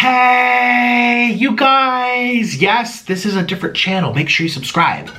Hey, you guys! Yes, this is a different channel. Make sure you subscribe.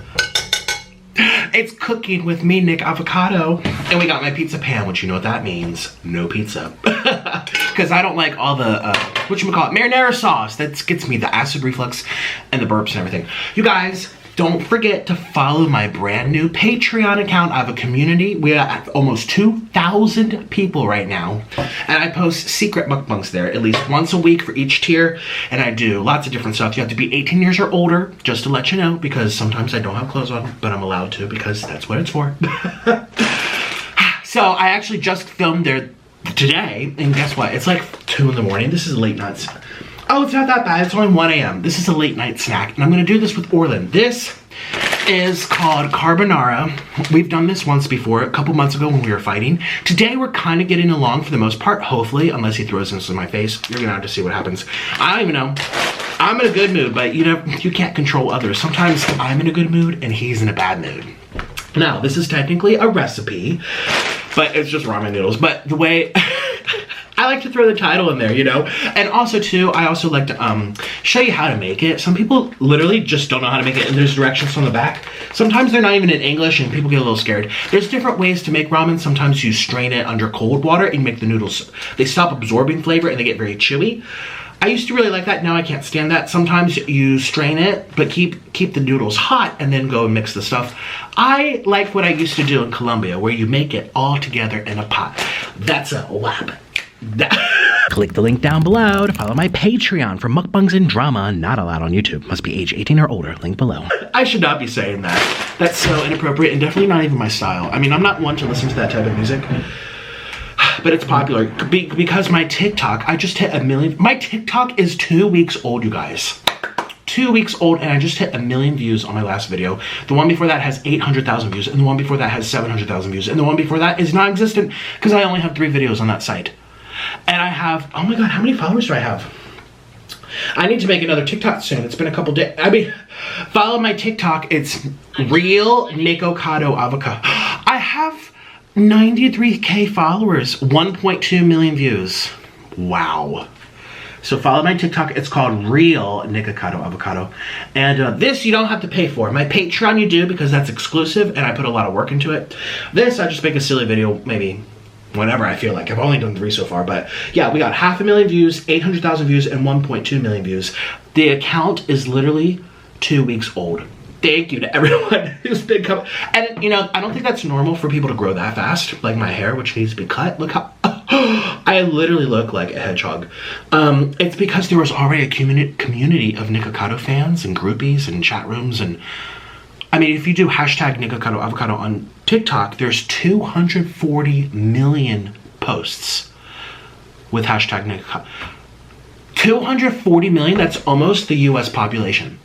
It's cooking with me, Nick Avocado. And we got my pizza pan, which you know what that means. No pizza. Because I don't like all the, marinara sauce. That gets me the acid reflux and the burps and everything. You guys, don't forget to follow my brand new Patreon account. I have a community. We are almost 2,000 people right now. And I post secret mukbangs there at least once a week for each tier. And I do lots of different stuff. You have to be 18 years or older, just to let you know, because sometimes I don't have clothes on, but I'm allowed to because that's what it's for. So I actually just filmed there today, and guess what? It's like 2 in the morning. This is a late night. Oh, it's not that bad. It's only 1 a.m. This is a late night snack, and I'm gonna do this with Orlin. This is called Carbonara. We've done this once before, a couple months ago when we were fighting. Today, we're kind of getting along for the most part, hopefully, unless he throws this in my face. You're gonna have to see what happens. I don't even know. I'm in a good mood, but you know, you can't control others. Sometimes I'm in a good mood, and he's in a bad mood. Now, this is technically a recipe, but it's just ramen noodles. But the way... I like to throw the title in there, you know? And also, too, I also like to show you how to make it. Some people literally just don't know how to make it, and there's directions on the back. Sometimes they're not even in English, and people get a little scared. There's different ways to make ramen. Sometimes you strain it under cold water and make the noodles. They stop absorbing flavor, and they get very chewy. I used to really like that. Now I can't stand that. Sometimes you strain it, but keep the noodles hot and then go and mix the stuff. I like what I used to do in Colombia, where you make it all together in a pot. That's a wrap. Click the link down below to follow my Patreon for mukbangs and drama not allowed on YouTube. Must be age 18 or older. Link below. I should not be saying that. That's so inappropriate and definitely not even my style. I mean, I'm not one to listen to that type of music. But it's popular because my TikTok, I just hit 1 million. My TikTok is 2 weeks old, you guys. 2 weeks old, and I just hit 1 million views on my last video. The one before that has 800,000 views, and the one before that has 700,000 views, and the one before that is non-existent because I only have 3 videos on that site. And I have, oh my god, how many followers do I have? I need to make another TikTok soon. It's been a couple days. I mean, follow my TikTok. It's real Nicocado Avocado. I have 93k followers, 1.2 million views. Wow. So follow my TikTok. It's called Real Nicocado Avocado. And this you don't have to pay for. My Patreon you do because that's exclusive and I put a lot of work into it. This I just make a silly video maybe whenever I feel like. I've only done 3 so far, but yeah, we got 500,000 views, 800,000 views, and 1.2 million views. The account is literally 2 weeks old. Thank you to everyone who's been coming. And you know, I don't think that's normal for people to grow that fast, like my hair, which needs to be cut. Look how, I literally look like a hedgehog. It's because there was already a community of Nicocado fans and groupies and chat rooms and I mean, if you do hashtag Nicocado Avocado on TikTok, there's 240 million posts with hashtag Nicocado. 240 million, that's almost the US population.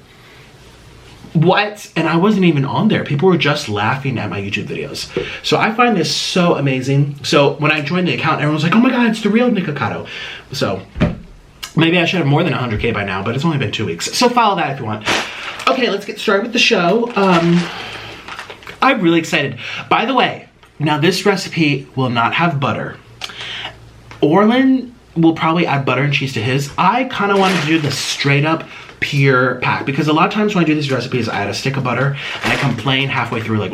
What? And I wasn't even on there. People were just laughing at my YouTube videos. So I find this so amazing. So when I joined the account, everyone was like, oh my god, it's the real Nicocado. So maybe I should have more than 100k by now, but it's only been 2 weeks. So follow that if you want. Okay, let's get started with the show. I'm really excited. By the way, now this recipe will not have butter. Orlin will probably add butter and cheese to his. I kind of wanted to do the straight up pure pack because a lot of times when I do these recipes, I add a stick of butter and I complain halfway through like,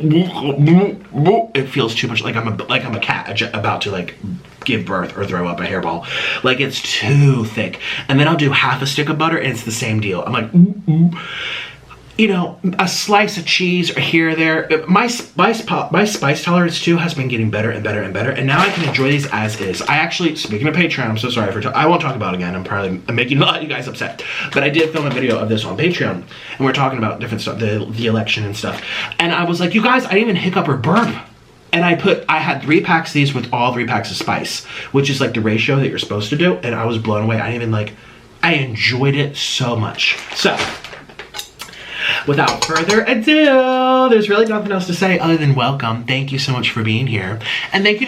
it feels too much like I'm a cat about to like give birth or throw up a hairball. Like it's too thick. And then I'll do half a stick of butter and it's the same deal. I'm like, you know, a slice of cheese or here or there. My spice tolerance too has been getting better and better and better, and now I can enjoy these as is. I actually, speaking of Patreon, I'm so sorry for I won't talk about it again. I'm making a lot of you guys upset, but I did film a video of this on Patreon, and we're talking about different stuff, the election and stuff. And I was like, you guys, I didn't even hiccup or burp. And I had 3 packs of these with all 3 packs of spice, which is like the ratio that you're supposed to do, and I was blown away. I enjoyed it so much. So, without further ado, there's really nothing else to say other than welcome. Thank you so much for being here. And thank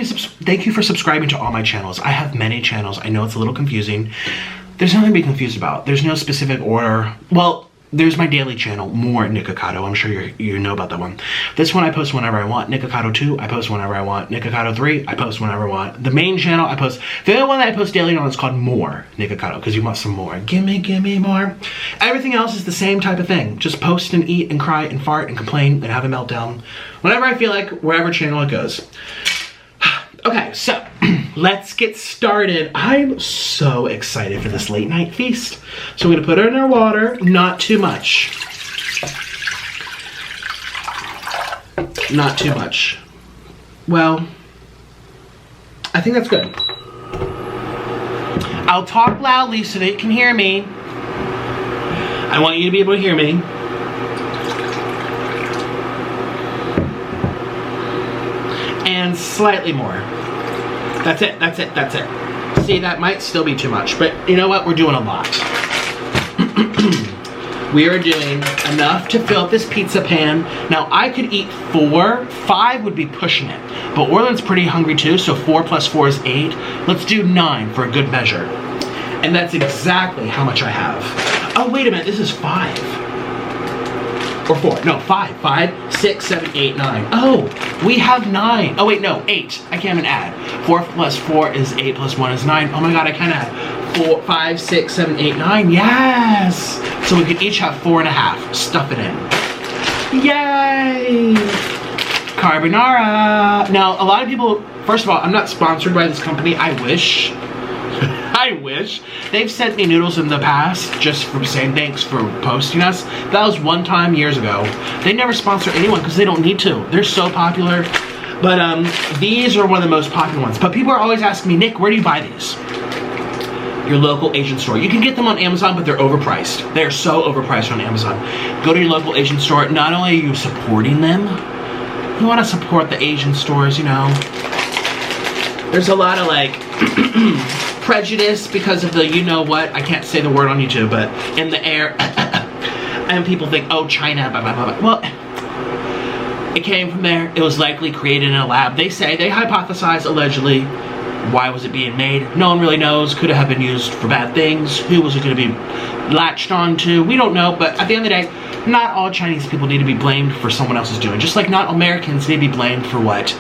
you for subscribing to all my channels. I have many channels. I know it's a little confusing. There's nothing to be confused about. There's no specific order. Well, there's my daily channel, more Nikocado. I'm sure you know about that one. This one I post whenever I want. Nikocado 2, I post whenever I want. Nikocado 3, I post whenever I want. The main channel, I post. The other one that I post daily on is called More Nikocado, because you want some more. Gimme more. Everything else is the same type of thing. Just post and eat and cry and fart and complain and have a meltdown. Whenever I feel like, wherever channel it goes. Okay, so let's get started. I'm so excited for this late night feast. So we're gonna put it in our water, not too much. Not too much. Well, I think that's good. I'll talk loudly so that you can hear me. I want you to be able to hear me. And slightly more. That's it, that's it, that's it. See, that might still be too much, but you know what? We're doing a lot. We are doing enough to fill up this pizza pan. Now, I could eat 4. 5 would be pushing it. But Orland's pretty hungry too, so 4 plus 4 is 8. Let's do 9 for a good measure. And that's exactly how much I have. Oh, wait a minute, this is 5. Or 4, no, 5. 5, 6, 7, 8, 9. Oh, we have 9. Oh wait, no, 8. I can't even add. 4 plus 4 is 8 plus 1 is 9. Oh my god, I can add. 4, 5, 6, 7, 8, 9. Yes! So we could each have 4.5. Stuff it in. Yay! Carbonara. Now, a lot of people, first of all, I'm not sponsored by this company. I wish. I wish. They've sent me noodles in the past just for saying thanks for posting us. That was one time years ago. They never sponsor anyone because they don't need to. They're so popular. But these are one of the most popular ones. But people are always asking me, Nick, where do you buy these? Your local Asian store. You can get them on Amazon, but they're overpriced. They're so overpriced on Amazon. Go to your local Asian store. Not only are you supporting them, you want to support the Asian stores, you know. There's a lot of like prejudice because of the you know what, I can't say the word on YouTube, but in the air. And people think, oh, China, blah, blah, blah, blah. Well, it came from there. It was likely created in a lab. They say, they hypothesize, allegedly. Why was it being made? No one really knows. Could it have been used for bad things? Who was it going to be latched on to? We don't know, but at the end of the day, not all Chinese people need to be blamed for someone else's doing. Just like not all Americans need to be blamed for what,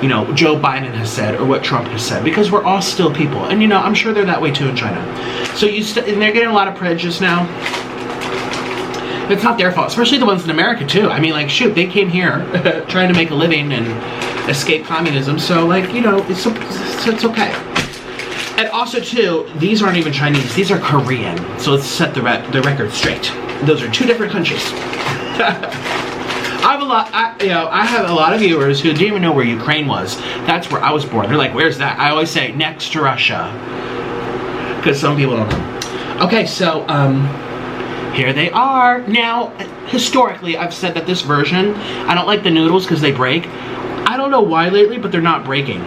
you know, Joe Biden has said or what Trump has said, because we're all still people. And you know, I'm sure they're that way too in China. So and they're getting a lot of prejudice now. It's not their fault, especially the ones in America too. I mean, like, shoot, they came here trying to make a living and escape communism. So like, you know, it's okay. And also too, these aren't even Chinese, these are Korean. So let's set the record straight. Those are 2 different countries. I have a lot of viewers who didn't even know where Ukraine was. That's where I was born. They're like, where's that? I always say next to Russia, because some people don't know. Okay, so here they are. Now, historically, I've said that this version, I don't like the noodles because they break. I don't know why lately, but they're not breaking.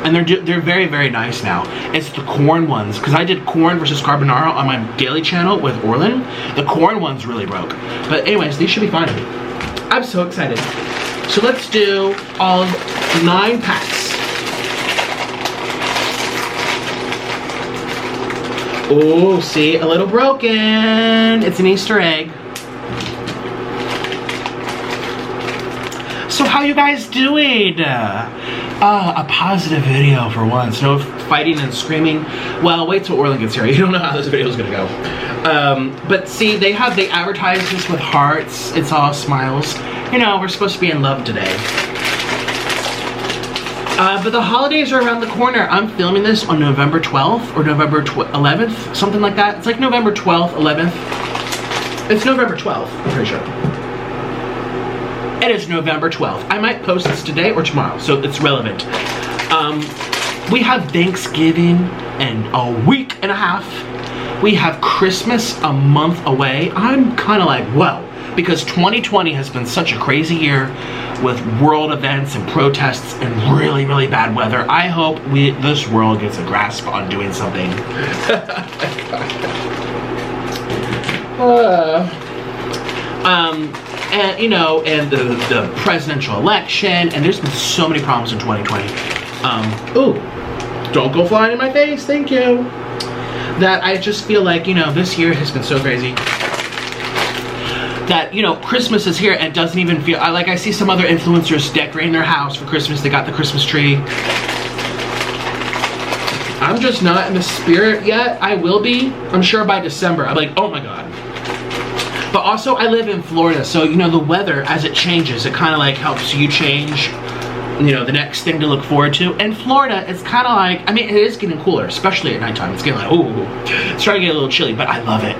And they're very, very nice now. It's the corn ones, because I did corn versus carbonara on my daily channel with Orland. The corn ones really broke. But anyways, these should be fine. I'm so excited. So let's do all 9 packs. Oh, see, a little broken. It's an Easter egg. So how you guys doing? A positive video for once. No fighting and screaming. Well, wait till Orland gets here. You don't know how this video is gonna go. But see, they advertise this with hearts. It's all smiles. You know, we're supposed to be in love today. But the holidays are around the corner. I'm filming this on November 12th or November 11th, something like that. It's like November 12th, 11th. It's November 12th, I'm pretty sure. It is November 12th. I might post this today or tomorrow, so it's relevant. We have Thanksgiving in a week and a half. We have Christmas a month away. I'm kind of like, whoa, because 2020 has been such a crazy year with world events and protests and really, really bad weather. I hope this world gets a grasp on doing something. And you know, and the presidential election, and there's been so many problems in 2020. Ooh, don't go flying in my face, thank you. That I just feel like, you know, this year has been so crazy. that, you know, Christmas is here and it doesn't even feel, I see some other influencers decorating their house for Christmas. They got the Christmas tree. I'm just not in the spirit yet. I will be, I'm sure by December. I'm like, oh my God. But also I live in Florida, so you know, the weather, as it changes, it kind of like helps you change, you know, the next thing to look forward to. And Florida, it's kind of like, I mean, it is getting cooler, especially at nighttime. It's getting like, ooh, it's starting to get a little chilly, but I love it.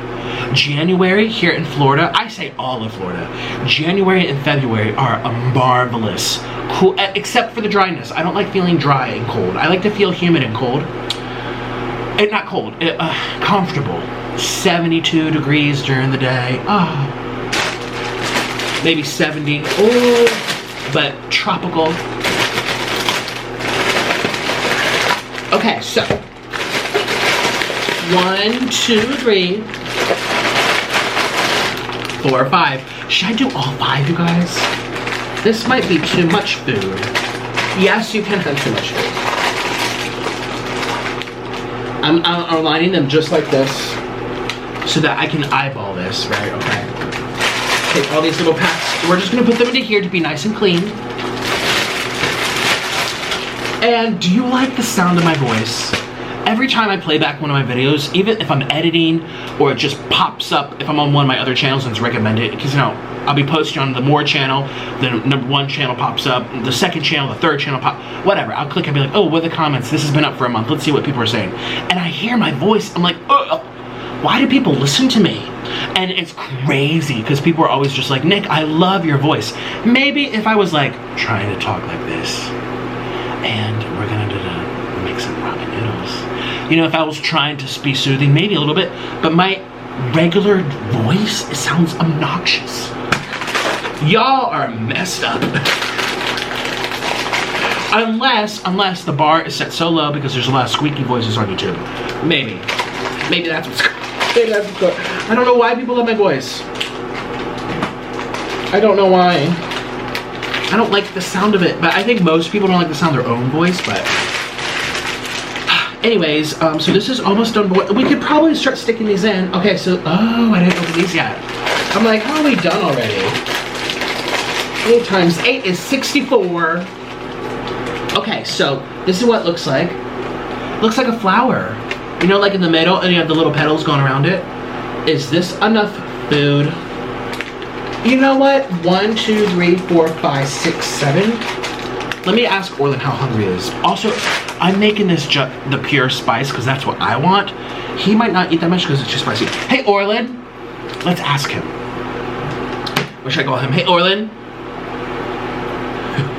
January here in Florida, I say all of Florida, January and February are a marvelous, cool, except for the dryness. I don't like feeling dry and cold. I like to feel humid and cold. Not cold, comfortable. 72 degrees during the day. Oh. Maybe 70. Oh, but tropical. Okay, so 1, 2, 3, 4, 5. Should I do all 5, you guys? This might be too much food. Yes, you can have too much food. I'm aligning them just like this so that I can eyeball this, right? Okay. Take all these little packs. We're just gonna put them into here to be nice and clean. And do you like the sound of my voice? Every time I play back one of my videos, even if I'm editing or it just pops up, if I'm on one of my other channels and it's recommended, because you know, I'll be posting on the more channel, the #1 channel pops up, the 2nd channel, the 3rd channel whatever. I'll click and be like, oh, what are the comments? This has been up for a month. Let's see what people are saying. And I hear my voice. I'm like, oh, why do people listen to me? And it's crazy because people are always just like, Nick, I love your voice. Maybe if I was like trying to talk like this and we're gonna make some ramen noodles. You know, if I was trying to be soothing, maybe a little bit, but my regular voice, it sounds obnoxious. Y'all are messed up. Unless the bar is set so low because there's a lot of squeaky voices on YouTube. Maybe that's what's going on. Maybe that's what's going on. I don't know why people love my voice. I don't know why. I don't like the sound of it, but I think most people don't like the sound of their own voice, but anyways, so this is almost done. We could probably start sticking these in. Okay, so, oh, I didn't open these yet. I'm like, how are we done already? 8 times 8 is 64. Okay, so this is what it looks like. Looks like a flower. You know, like in the middle, and you have the little petals going around it. Is this enough food? You know what? 1, 2, 3, 4, 5, 6, 7. Let me ask Orlin how hungry he is. Also, I'm making this the pure spice because that's what I want. He might not eat that much because it's too spicy. Hey, Orlin, let's ask him. What should I call him? Hey, Orlin.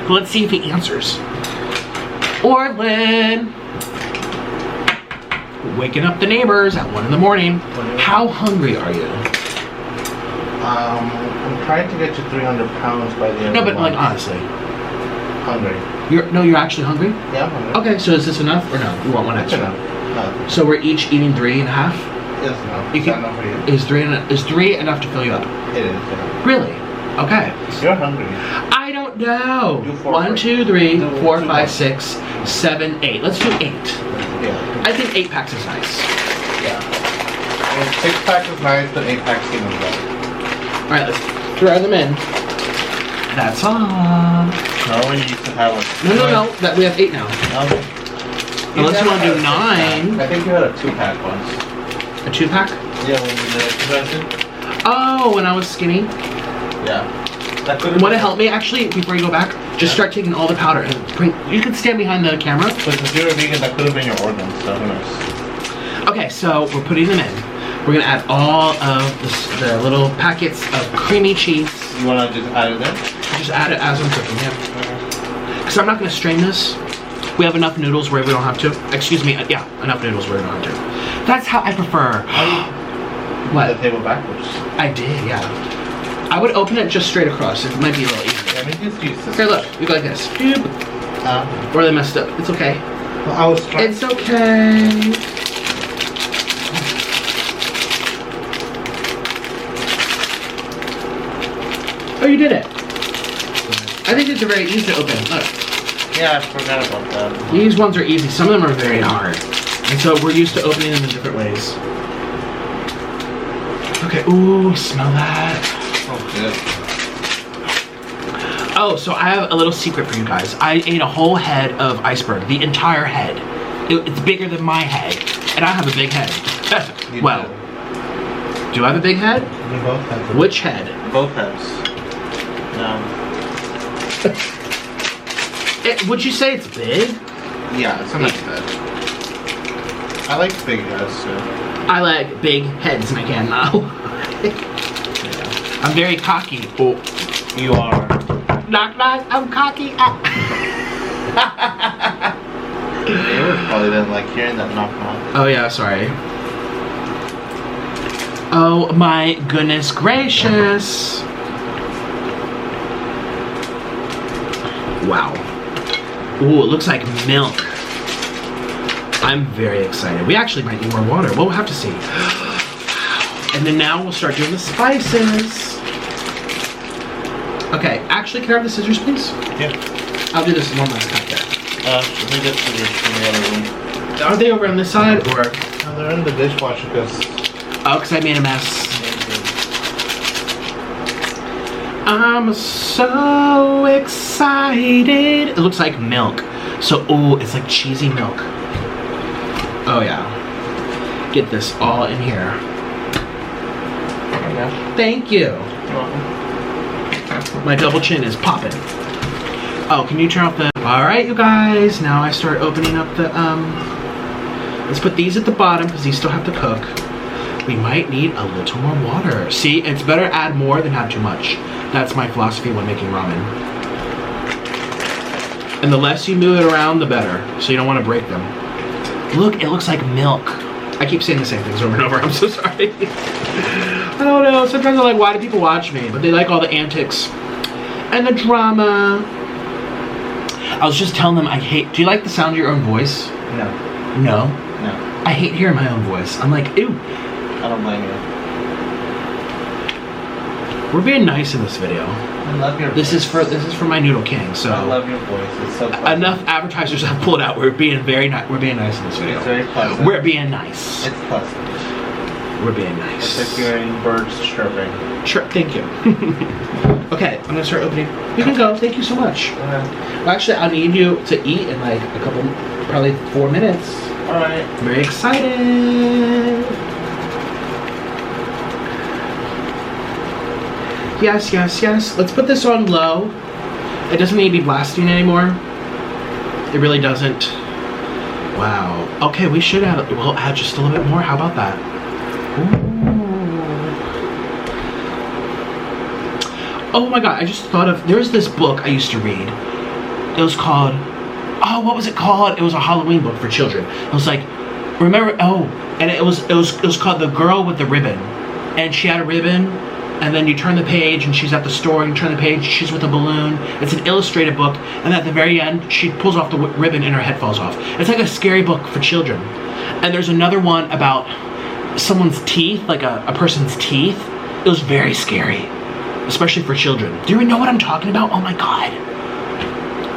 Let's see if he answers. Orlin. Waking up the neighbors at 1 in the morning. How hungry are you? I'm trying to get to 300 pounds by the end of the month. No, but like honestly. Hungry. You're actually hungry? Yeah, I'm hungry. Okay, so is this enough or no? You want one extra? No. So we're each eating 3 1/2? Yes, no. Is that enough for you? Is 3 enough to fill you up? It is, yeah. Really? Okay. You're hungry. I don't know. Do 4 1, 2, 3, 4, 5, more. 6, 7, 8. Let's do 8. Yeah. I think 8 packs is nice. Yeah. Well, 6 packs is nice, but 8 packs is even better. Alright, let's throw them in. That's all. No, we used to have a... No. That we have 8 now. Okay. Unless you want to do 9. I think you had a 2-pack once. A 2-pack? Yeah, when we did exercising. Oh, when I was skinny? Yeah. Want to help me? Actually, before you go back, just start taking all the powder and bring... You can stand behind the camera. But since you were vegan, that could have been your organ, so who knows? Okay, so we're putting them in. We're gonna add all of the little packets of creamy cheese. You wanna just add it in? Just add it as I'm cooking, yeah. Because I'm not gonna strain this. We have enough noodles where we don't have to. Excuse me, yeah, enough noodles where we don't have to. That's how I prefer. What? The table backwards. I did, yeah. I would open it just straight across. It might be a little easier. Yeah, make this use this. Here, look, you go like this. Or they messed up. It's okay. Well, I was trying. It's okay. Oh, you did it. I think it's very easy to open. Look. Yeah, I forgot about that. These ones are easy. Some of them are very hard. And so we're used to opening them in different ways. Okay, ooh, smell that. Oh. Good. Oh, so I have a little secret for you guys. I ate a whole head of iceberg, the entire head. It's bigger than my head, and I have a big head. Well, do I have a big head? We both have. Which head? Both heads. No. Would you say it's big? Yeah, it's a nice head. I like big heads too. I like big heads, and I can now. I'm very cocky. Oh. You are. Knock, knock, I'm cocky. Neighbors probably didn't like hearing that knock knock. Oh yeah, sorry. Oh my goodness gracious. Wow. Ooh, it looks like milk. I'm very excited. We actually might need more water. We'll have to see. And then now we'll start doing the spices. Okay, actually, can I have the scissors, please? Yeah. I'll do this one last time there. Let me get scissors from the other room. Are they over on this side, or? No, they're in the dishwasher because... Oh, because I made a mess. I'm so excited. It looks like milk. So, oh, it's like cheesy milk. Oh, yeah. Get this all in here. There you go. Thank you. You're welcome. My double chin is popping. Oh, can you turn off the... Alright, you guys. Now I start opening up the, Let's put these at the bottom because these still have to cook. We might need a little more water. See, it's better add more than have too much. That's my philosophy when making ramen. And the less you move it around, the better. So you don't want to break them. Look, it looks like milk. I keep saying the same things over and over. I'm so sorry. I don't know. Sometimes I'm like, why do people watch me? But they like all the antics and the drama. I was just telling them I hate... Do you like the sound of your own voice? No. No? No. I hate hearing my own voice. I'm like, ew. I don't blame you. We're being nice in this video. I love your voice. This is for my Noodle King. So I love your voice. It's so pleasant. enough advertisers have pulled out. We're being very nice. We're being nice in this video. It's very pleasant. We're being nice. It's pleasant. We're being nice. It's like hearing birds chirping. Sure. Thank you. Okay, I'm gonna start opening. You can go. Thank you so much. Well, actually, I need you to eat in like a couple, probably 4 minutes. All right. Very excited. Yes, yes, yes. Let's put this on low. It doesn't need to be blasting anymore. It really doesn't. Wow. Okay, we should add, we'll add just a little bit more. How about that? Ooh. Oh my god, I just thought of, there's this book I used to read. It was called, oh, what was it called? It was a Halloween book for children. It was like, remember, oh, and it was called The Girl with the Ribbon. And she had a ribbon, and then you turn the page and she's at the store, and you turn the page, she's with a balloon. It's an illustrated book, and at the very end, she pulls off the ribbon and her head falls off. It's like a scary book for children. And there's another one about someone's teeth, like a person's teeth. It was very scary, especially for children. Do you know what I'm talking about? Oh my god.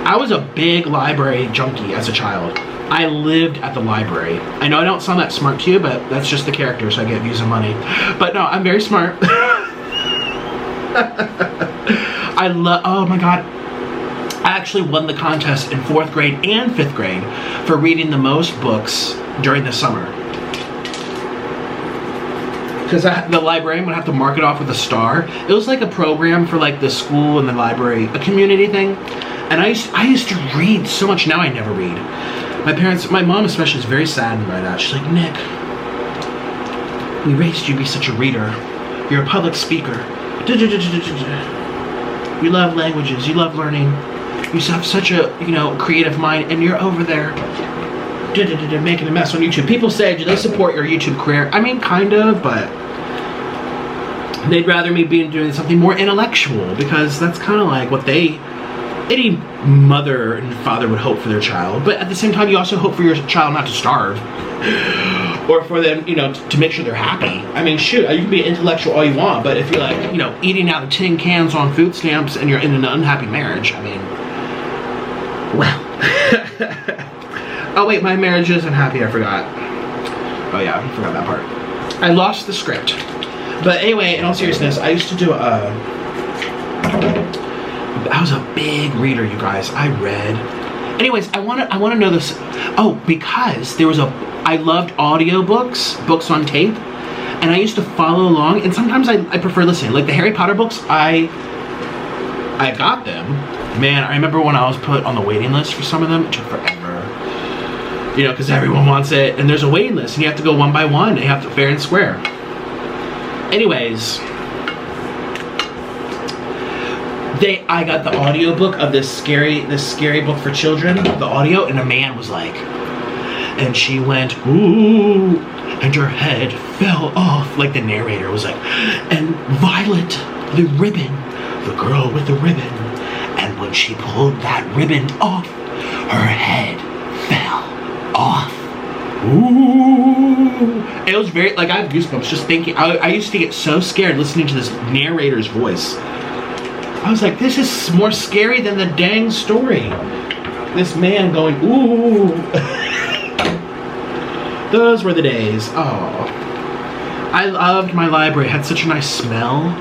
I was a big library junkie as a child. I lived at the library. I know I don't sound that smart to you, but that's just the character, so I get views and money. But no, I'm very smart. I love, oh my god. I actually won the contest in 4th grade and 5th grade for reading the most books during the summer. Because the librarian would have to mark it off with a star. It was like a program for like the school and the library, a community thing. And I used to read so much. Now I never read. My parents, my mom especially, is very saddened by that. She's like, Nick, we raised you to be such a reader. You're a public speaker. You love languages. You love learning. You have such a, creative mind, and you're over there making a mess on YouTube. People say, do they support your YouTube career? I mean, kind of, but they'd rather me be doing something more intellectual, because that's kind of like what any mother and father would hope for their child. But at the same time, you also hope for your child not to starve, or for them, to make sure they're happy. I mean, shoot, you can be intellectual all you want, but if you're like, eating out of tin cans on food stamps and you're in an unhappy marriage, I mean, well. Oh wait, my marriage isn't happy, I forgot. Oh yeah, I forgot that part. I lost the script. But anyway, in all seriousness, I used to do I was a big reader, you guys. I read. Anyways, I want to know this. Oh, because there was I loved audiobooks, books on tape, and I used to follow along, and sometimes I prefer listening. Like the Harry Potter books, I got them. Man, I remember when I was put on the waiting list for some of them, it took forever. You know, because everyone wants it, and there's a waiting list, and you have to go one by one, and you have to fair and square. Anyways, I got the audiobook of this scary book for children, the audio, and a man was like, and she went, ooh, and her head fell off, like the narrator was like, and Violet, the ribbon, the girl with the ribbon, and when she pulled that ribbon off, her head fell off. Ooh. It was very, like, I have goosebumps just thinking. I used to get so scared listening to this narrator's voice. I was like, this is more scary than the dang story. This man going, ooh. Those were the days. Oh. I loved my library. It had such a nice smell.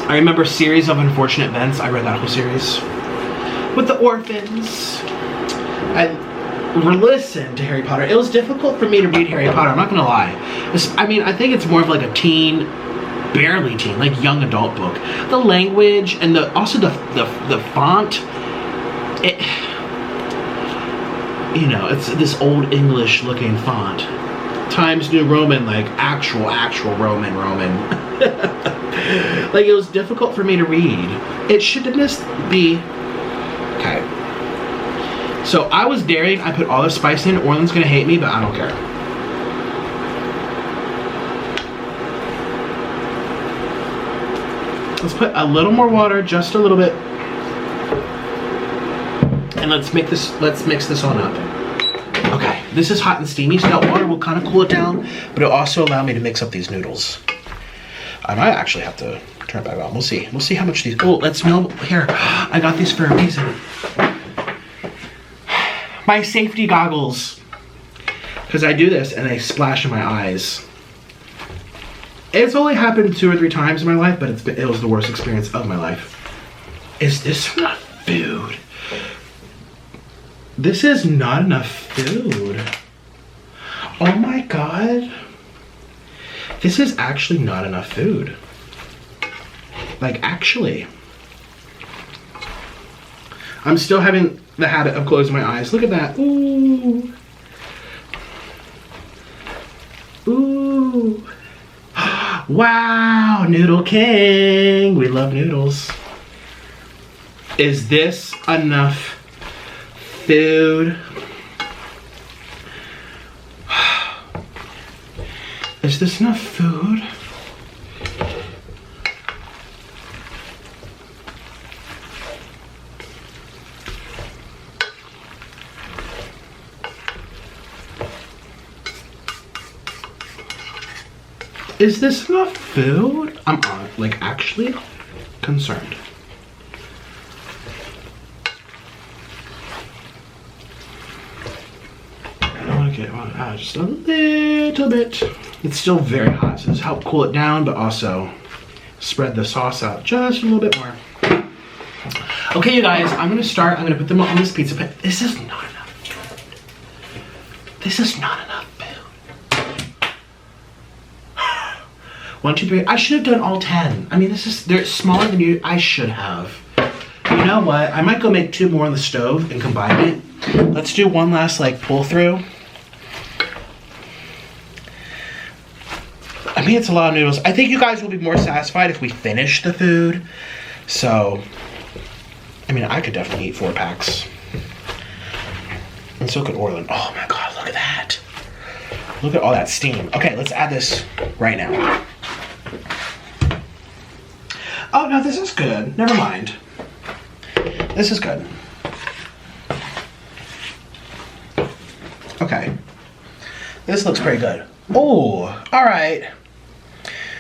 I remember Series of Unfortunate Events. I read that whole series. With the orphans. I listened to Harry Potter. It was difficult for me to read Harry Potter, I'm not gonna lie. I mean, I think it's more of like a teen, barely teen, like young adult book. The language and also the font, you know, it's this old English looking font. Times New Roman, like actual Roman. Like, it was difficult for me to read. It shouldn't just be, okay. So I was daring, I put all the spice in. Orland's gonna hate me, but I don't care. Let's put a little more water, just a little bit. And let's mix this on up. Okay, this is hot and steamy, so that water will kind of cool it down, but it'll also allow me to mix up these noodles. I might actually have to turn it back on. We'll see. We'll see how much these, oh, let's smell, here. I got these for a reason. My safety goggles. Because I do this and they splash in my eyes. It's only happened 2 or 3 times in my life, but it was the worst experience of my life. Is this enough food? This is not enough food. Oh my God. This is actually not enough food. Like, actually. I'm still having the habit of closing my eyes. Look at that. Ooh. Ooh. Wow, Noodle King. We love noodles. Is this enough food? Is this enough food? Is this enough food? I'm like actually concerned. I want to get out just a little bit. It's still very hot, so this help cool it down, but also spread the sauce out just a little bit more. Okay, you guys, I'm gonna put them on this pizza pan. This is not enough food. This is not enough food. 1, 2, 3. I should have done all 10. I mean, they're smaller than you. I should have. You know what? I might go make 2 more on the stove and combine it. Let's do one last like pull through. I mean, it's a lot of noodles. I think you guys will be more satisfied if we finish the food. So, I mean, I could definitely eat 4 packs. And so could Orland. Oh my God, look at that. Look at all that steam. Okay, let's add this right now. Oh no, this is good. Never mind. This is good. Okay. This looks pretty good. Oh, all right.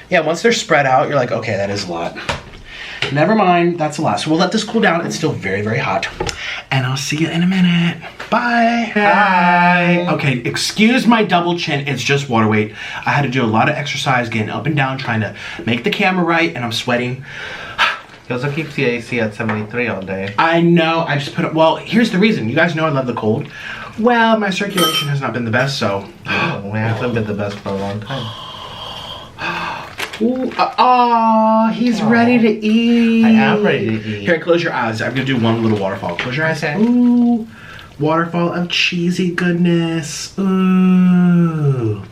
Yeah, once they're spread out, you're like, okay, that is a lot. Never mind, that's a lot. So we'll let this cool down. It's still very, very hot. And I'll see you in a minute. Bye. Bye. Okay, excuse my double chin. It's just water weight. I had to do a lot of exercise, getting up and down, trying to make the camera right, and I'm sweating. He also keeps the AC at 73 all day. I know. I just put it. Well, here's the reason. You guys know I love the cold. Well, my circulation has not been the best, so. Oh, it hasn't been the best for a long time. Ooh, he's ready to eat. I am ready to eat. Here, close your eyes. I'm gonna do one little waterfall. Close your eyes. Okay. Ooh, waterfall of cheesy goodness. Ooh.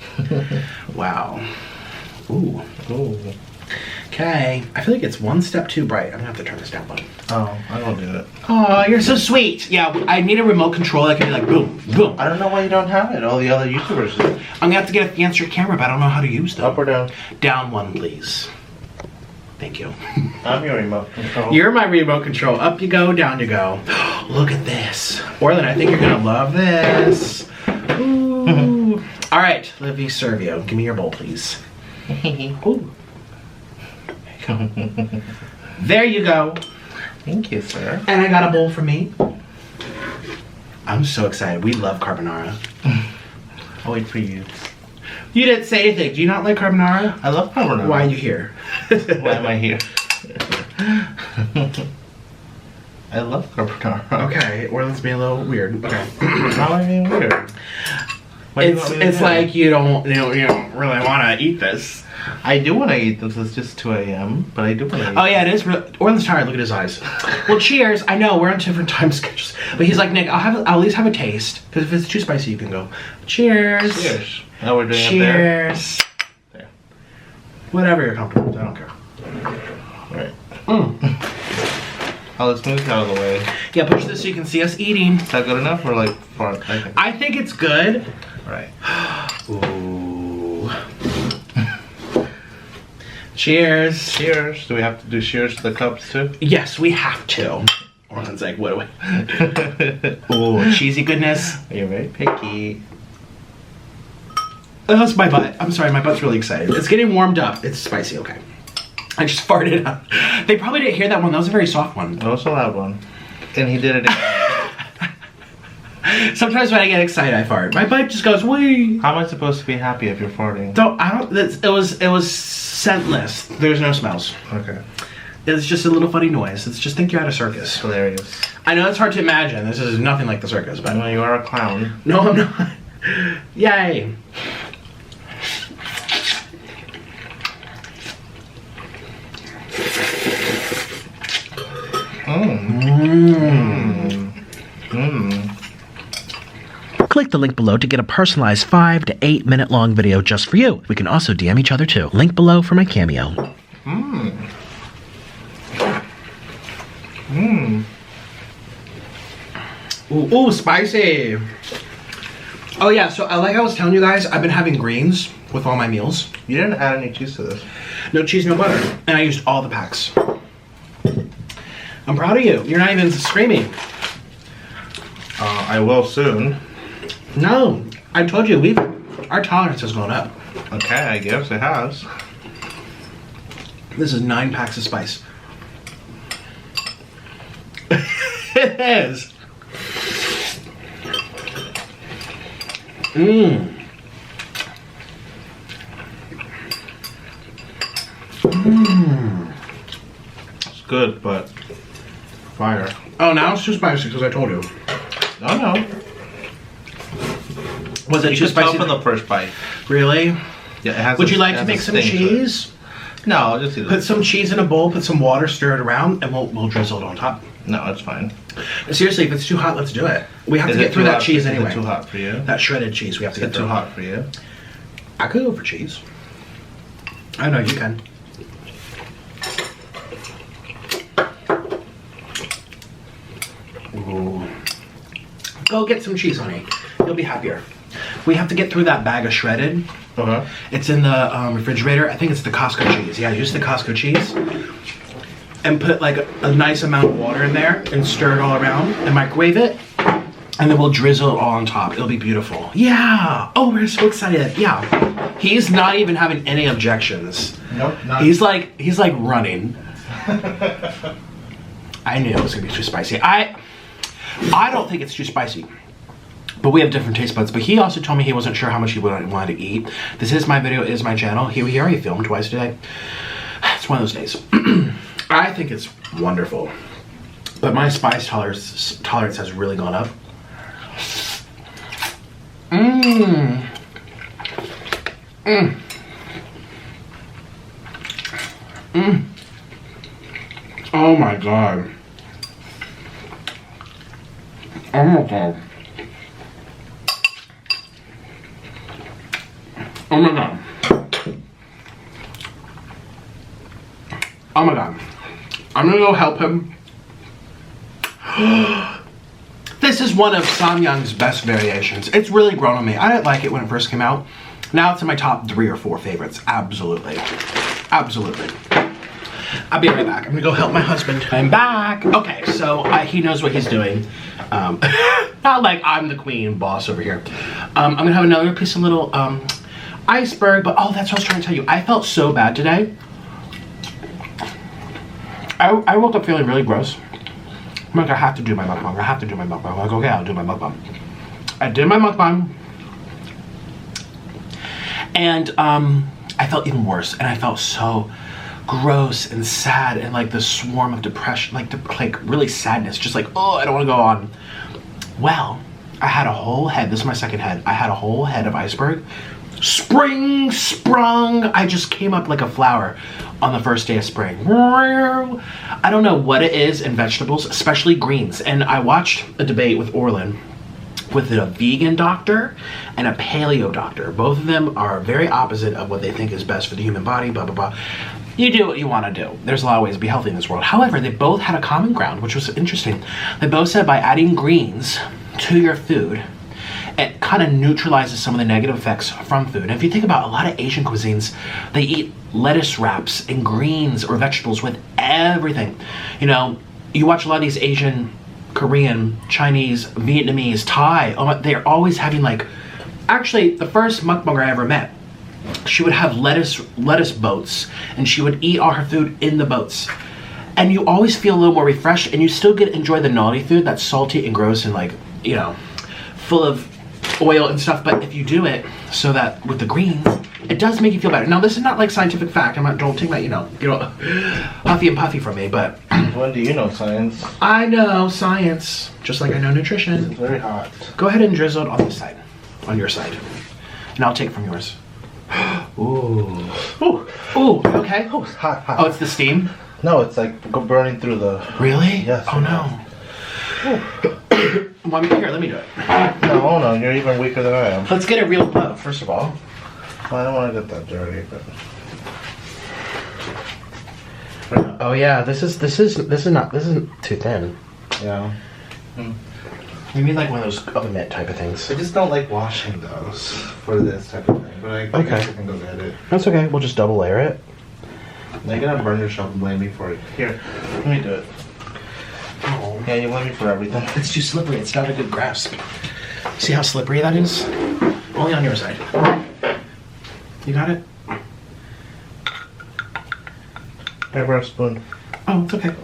Wow. Ooh. Ooh. Okay. I feel like it's one step too bright. I'm gonna have to turn this down, buddy. Oh, I won't do it. Oh, you're so sweet. Yeah, I need a remote control that can be like boom, boom. I don't know why you don't have it. All the other YouTubers do. I'm gonna have to get a fancier camera, but I don't know how to use them. Up or down? Down one, please. Thank you. I'm your remote control. You're my remote control. Up you go, down you go. Look at this. Orlin, I think you're gonna love this. Ooh. All right, let me serve you. Give me your bowl, please. Ooh. There you go. Thank you, sir. And I got a bowl for me. I'm so excited. We love carbonara. I'll wait for you. You didn't say anything. Do you not like carbonara? I love carbonara. Why are you here? Why am I here? I love carbonara. Okay, Orlin's being a little weird. Okay. How am I being weird? What do you want me to It's do? like you don't really want to eat this. I do want to eat this. It's just 2 a.m., but I do want to eat Oh yeah, it is. Orlin's tired. Look at his eyes. Well, cheers. I know we're on different time schedules, but he's like, Nick, I'll at least have a taste, because if it's too spicy, you can go. Cheers. Cheers. Now we're doing Cheers. it there. Whatever you're comfortable with. I don't care. Right. Mm. Oh, let's move it out of the way. Yeah, push this so you can see us eating. Is that good enough or like far? I think it's good. Right. Ooh. Cheers. Cheers. Do we have to do cheers to the cups too? Yes, we have to. Orlin's like, what do we? Ooh, cheesy goodness. You're very picky. Oh, that's my butt. I'm sorry, my butt's really excited. It's getting warmed up. It's spicy, okay. I just farted out. They probably didn't hear that one. That was a very soft one. That was a loud one. And he did it again. Sometimes when I get excited, I fart. My butt just goes, wee. How am I supposed to be happy if you're farting? It was scentless. There's no smells. Okay. It's just a little funny noise. It's just think you're at a circus. Hilarious. I know it's hard to imagine. This is nothing like the circus, but Well, you are a clown. no, I'm not. Yay. Click the link below to get a personalized 5 to 8 minute long video just for you. We can also DM each other too. Link below for my cameo. Ooh, spicy. Oh yeah, so like I was telling you guys, I've been having greens with all my meals. You didn't add any cheese to this. No cheese, no butter. And I used all the packs. I'm proud of you. You're not even screaming. I will soon. No, I told you, our tolerance has gone up. Okay, I guess it has. This is 9 packs of spice. It is. Mmm. Mmm. It's good, but fire. Oh, now it's too spicy because I told you. No. Was it You too should tell spicy? from the first bite. Really? Yeah, it has. Would you like to make some cheese? No, I'll just eat Put it. some cheese in a bowl, put some water, stir it around, and we'll drizzle it on top. No, it's fine. Seriously, if it's too hot, let's do it. We have to get through that cheese anyway. Is it too hot for you? That shredded cheese, we have to Is get it through. too hot for you? I could go for cheese. I know you can. Ooh. Go get some cheese, honey. You'll be happier. We have to get through that bag of shredded. Okay. It's in the refrigerator. I think it's the Costco cheese. Yeah, use the Costco cheese. And put like a nice amount of water in there and stir it all around and microwave it. And then we'll drizzle it all on top. It'll be beautiful. Yeah. Oh, we're so excited. Yeah. He's not even having any objections. Nope. Not. He's like running. I knew it was gonna be too spicy. I don't think it's too spicy. But we have different taste buds. But he also told me he wasn't sure how much he wanted to eat. This is my video, is my channel. He already filmed twice today. It's one of those days. I think it's wonderful. But my spice tolerance has really gone up. Mmm. Mmm. Mmm. Oh my god. Oh my god. Oh my god. Oh my god. I'm gonna go help him. This is one of Samyang's best variations. It's really grown on me. I didn't like it when it first came out. Now it's in my top 3 or 4 favorites. Absolutely. Absolutely. I'll be right back. I'm gonna go help my husband. I'm back. Okay, so he knows what he's doing. Not like I'm the queen boss over here. I'm gonna have another piece of little iceberg, but oh, that's what I was trying to tell you. I felt so bad today. I woke up feeling really gross. I'm like, I have to do my mukbang. I have to do my mukbang. I'm like, okay, I'll do my mukbang. I did my mukbang. And I felt even worse. And I felt so gross and sad and like the swarm of depression, like really sadness. Just like, oh, I don't want to go on. Well, I had a whole head. This is my second head. I had a whole head of iceberg. Spring sprung. I just came up like a flower on the first day of spring. I don't know what it is in vegetables, especially greens. And I watched a debate with Orlin with a vegan doctor and a paleo doctor. Both of them are very opposite of what they think is best for the human body, blah, blah, blah. You do what you want to do. There's a lot of ways to be healthy in this world. However, they both had a common ground, which was interesting. They both said by adding greens to your food, it kind of neutralizes some of the negative effects from food. And if you think about a lot of Asian cuisines, they eat lettuce wraps and greens or vegetables with everything. You know, you watch a lot of these Asian, Korean, Chinese, Vietnamese, Thai, they're always having like, actually the first mukbanger I ever met, she would have lettuce boats and she would eat all her food in the boats. And you always feel a little more refreshed and you still enjoy the naughty food that's salty and gross and like, you know, full of oil and stuff, but if you do it so that with the greens, it does make you feel better. Now, this is not like scientific fact. Don't take that, you know, huffy and puffy from me, but when do you know science? I know science, just like I know nutrition. It's very hot. Go ahead and drizzle it on this side, on your side, and I'll take from yours. Ooh. Ooh. Ooh, okay. Oh, it's hot, hot. Oh, it's the steam? No, it's like burning through the... Really? Yes. Oh, no. Here, let me do it. No, you're even weaker than I am. Let's get a real blow, first of all. Well, I don't want to get that dirty, but... Oh yeah, this isn't too thin. Yeah. You mean like one of those oven mitt type of things? I just don't like washing those for this type of thing, but I guess I can go get it. That's okay, we'll just double layer it. Now you're gonna burn yourself and blame me for it. Here, let me do it. Oh. Yeah, you blame me for everything. It's too slippery, it's not a good grasp. See how slippery that is? Only on your side. You got it? I have a spoon. Oh, it's okay.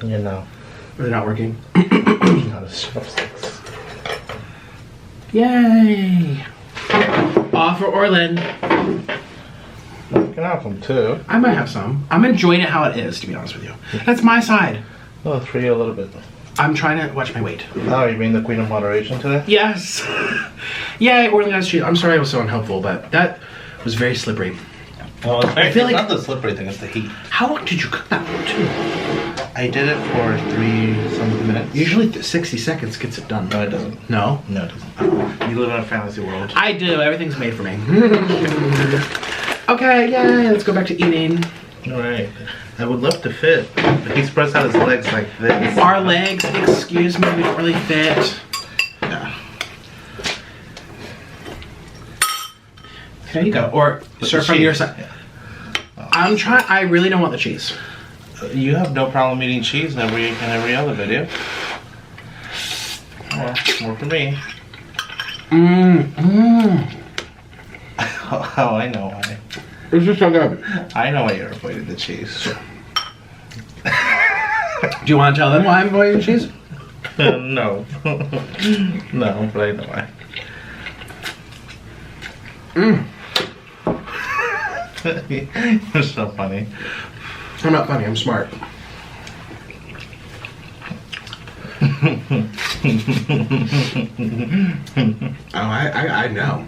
You know. Are they not working? Not as chopsticks. Yay! All for Orlin. You can have them too. I might have some. I'm enjoying it how it is, to be honest with you. That's my side. No, it's for you a little bit. I'm trying to watch my weight. Oh, you being the queen of moderation today? Yes. Yay, Orlin has cheese. I'm sorry I was so unhelpful, but that was very slippery. Well, I feel like it's not the slippery thing, it's the heat. How long did you cook that for, too? I did it for 3-something minutes. Usually 60 seconds gets it done. No, it doesn't. No? No, it doesn't. You live in a fantasy world. I do. Everything's made for me. Okay, yay. Let's go back to eating. Alright. I would love to fit, but he spreads out his legs like this. Our legs, excuse me, we don't really fit. Yeah. There you go. Or serve from your side. Yeah. I really don't want the cheese. You have no problem eating cheese in every other video. Well, more for me. Oh, I know why. This is so good. I know why you're avoiding the cheese. Do you want to tell them why I'm avoiding cheese? No. No, but I know why. You're so funny. I'm not funny, I'm smart. Oh, I know.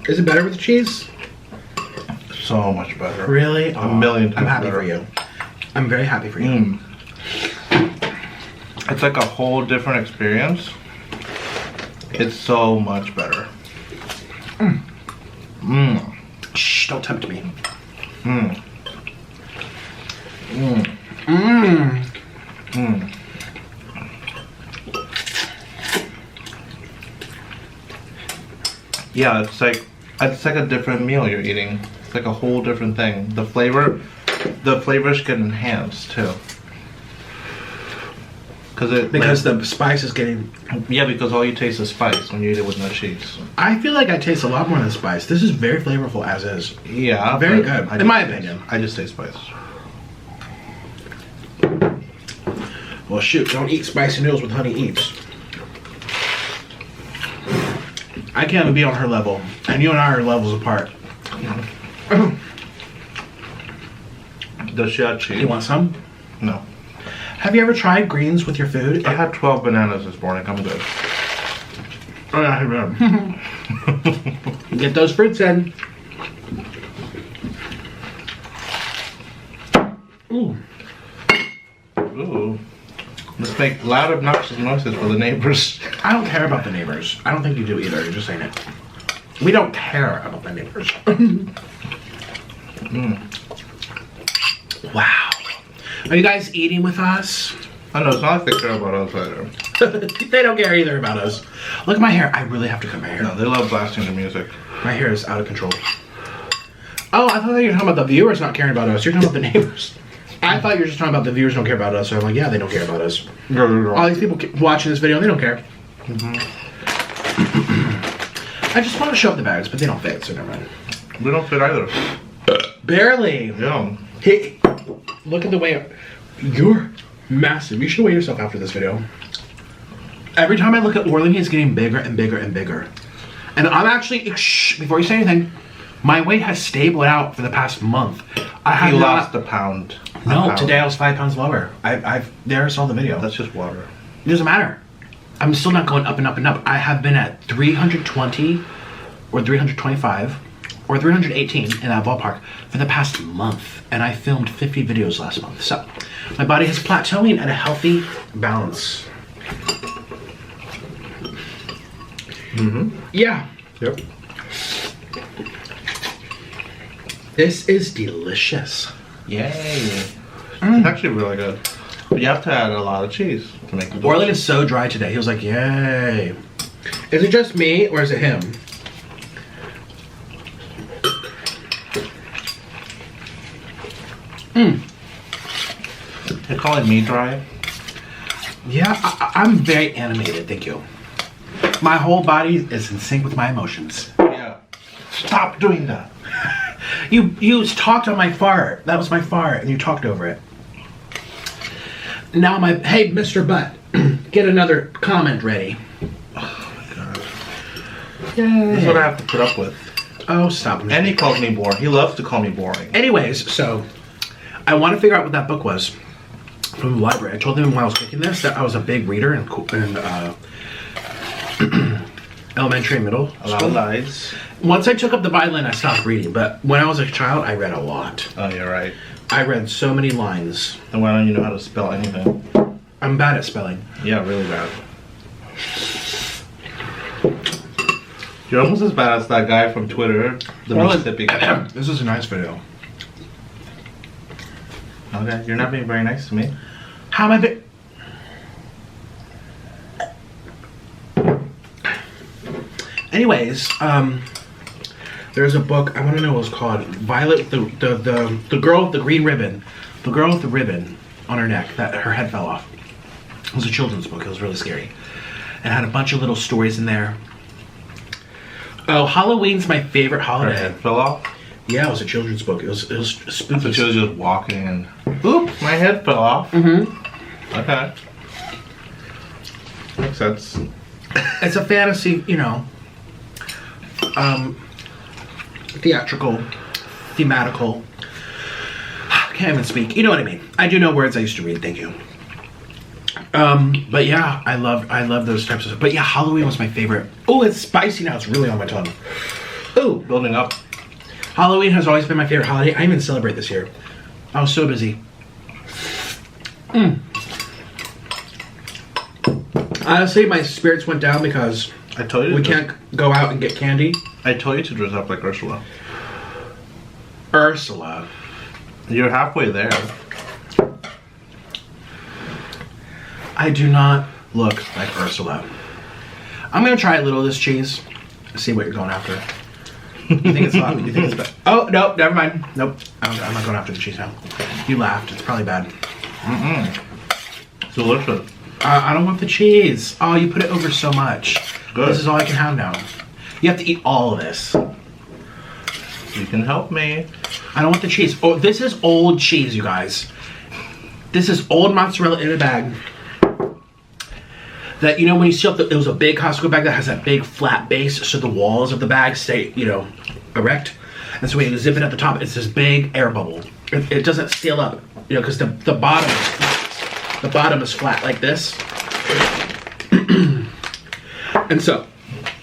Is it better with the cheese? So much better. Really? A million times I'm happy better. for you. I'm very happy for you. It's like a whole different experience. It's so much better. Shh, don't tempt me. Yeah, it's like a different meal you're eating. It's like a whole different thing. The flavors get enhanced too. Because the spice is getting... Yeah, because all you taste is spice when you eat it with no cheese. I feel like I taste a lot more than spice. This is very flavorful as is. Yeah, Very good, in my opinion. I just taste spice. Well, shoot, don't eat spicy noodles with honey eats. I can't even be on her level, and you and I are levels apart. Does she have cheese? You want some? No. Have you ever tried greens with your food? I had 12 bananas this morning. I'm good. Oh, yeah, get those fruits in. Ooh. Ooh. Let's make loud, obnoxious noises for the neighbors. I don't care about the neighbors. I don't think you do either. You're just saying it. We don't care about the neighbors. Wow. Are you guys eating with us? I know, it's not like they care about us either. They don't care either about us. Look at my hair. I really have to cut my hair. No, they love blasting the music. My hair is out of control. Oh, I thought you were talking about the viewers not caring about us. You're talking about the neighbors. I thought you were just talking about the viewers don't care about us. So I'm like, yeah, they don't care about us. All these people watching this video, they don't care. I just want to show up the bags, but they don't fit, so never mind. We don't fit either. Barely. Yeah. Hey, look at the way you're massive. You should weigh yourself after this video. Every time I look at Orling, he's getting bigger and bigger and bigger. And I'm actually, shh, before you say anything, my weight has stabilized out for the past month. I have lost a pound. No, today I was 5 pounds lower. There I saw the video. That's just water. It doesn't matter. I'm still not going up and up and up. I have been at 320 or 325 or 318 in that ballpark for the past month. And I filmed 50 videos last month. So my body is plateauing at a healthy balance. Yeah. Yep. This is delicious. Yay. It's actually really good. But you have to add a lot of cheese to make it. Orland is so dry today. He was like, yay. Is it just me or is it him? You're calling me dry? Yeah, I'm very animated, thank you. My whole body is in sync with my emotions. Yeah. Stop doing that. You talked on my fart. That was my fart, and you talked over it. Now hey, Mr. Butt, get another comment ready. Oh my god. Yay. This is what I have to put up with. Oh, stop. And he calls me boring. He loves to call me boring. Anyways, so I want to figure out what that book was from the library. I told them when I was cooking this that I was a big reader in elementary and middle A lot of lies. Once I took up the violin, I stopped reading. But when I was a child, I read a lot. Oh, you're right. I read so many lines. Then why don't you know how to spell anything? I'm bad at spelling. Yeah, really bad. You're almost as bad as that guy from Twitter, the Mississippi guy. This is a nice video. Okay, you're not being very nice to me. How am I Anyways, there's a book, I want to know what it's called. Violet, the girl with the green ribbon. The girl with the ribbon on her neck, that her head fell off. It was a children's book, it was really scary. And it had a bunch of little stories in there. Oh, Halloween's my favorite Her holiday. head fell off? Yeah, it was a children's book. It was spooky. So she was just walking and, oops, my head fell off. Mm-hmm. Okay. Makes sense. It's a fantasy, you know, theatrical, thematical. Can't even speak. You know what I mean. I do know words I used to read. Thank you. But yeah, I love those types of. But yeah, Halloween was my favorite. Oh, it's spicy now. It's really on my tongue. Oh, Building up. Halloween has always been my favorite holiday. I didn't even celebrate this year. I was so busy. Honestly, my spirits went down because I told you we can't go out and get candy. I told you to dress up like Ursula. Ursula. You're halfway there. I do not look like Ursula. I'm gonna try a little of this cheese. See what you're going after. You think it's hot? You think it's bad? Oh no, never mind. Nope. I'm not going after the cheese now. You laughed. It's probably bad. It's delicious. I don't want the cheese. Oh, you put it over so much. Good. This is all I can have now. You have to eat all of this. You can help me. I don't want the cheese. Oh, this is old cheese, you guys. This is old mozzarella in a bag. That, you know, when you see it was a big Costco bag that has that big flat base, so the walls of the bag stay, you know, erect. And so when you zip it at the top, it's this big air bubble. It doesn't seal up, you know, because the bottom is flat. The bottom is flat like this. And so,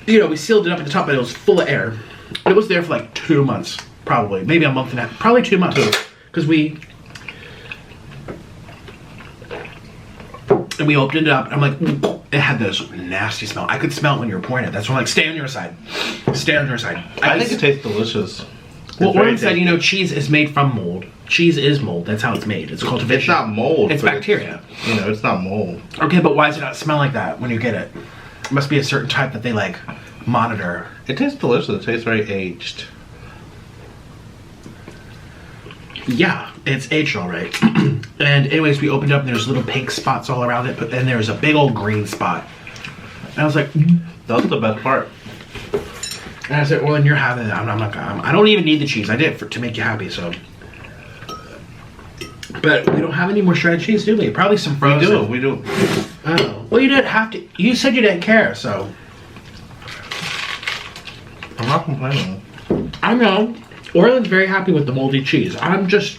you know, we sealed it up at the top, but it was full of air. It was there for like 2 months, probably. Maybe a month and a half. Probably 2 months. Because we opened it up, and I'm like, it had this nasty smell. I could smell it when you were pouring it. That's why I'm like, stay on your side. Stay on your side. I think it tastes delicious. Well, Oren said, you know, cheese is made from mold. Cheese is mold. That's how it's made. It's cultivation. It's not mold. It's bacteria. You know, it's not mold. Okay, but why does it not smell like that when you get it? It must be a certain type that they, like, monitor. It tastes delicious. It tastes very aged. Yeah, it's aged all right. And anyways, we opened it up and there's little pink spots all around it, but then there's a big old green spot. And I was like, That's the best part. and I said, well, then you're having it. I'm not gonna, I don't even need the cheese. I did it to make you happy, so. But we don't have any more shredded cheese, do we? Probably some frozen. We do. Oh. Well, you didn't have to. You said you didn't care, so. I'm not complaining. I know. Orland's very happy with the moldy cheese. I was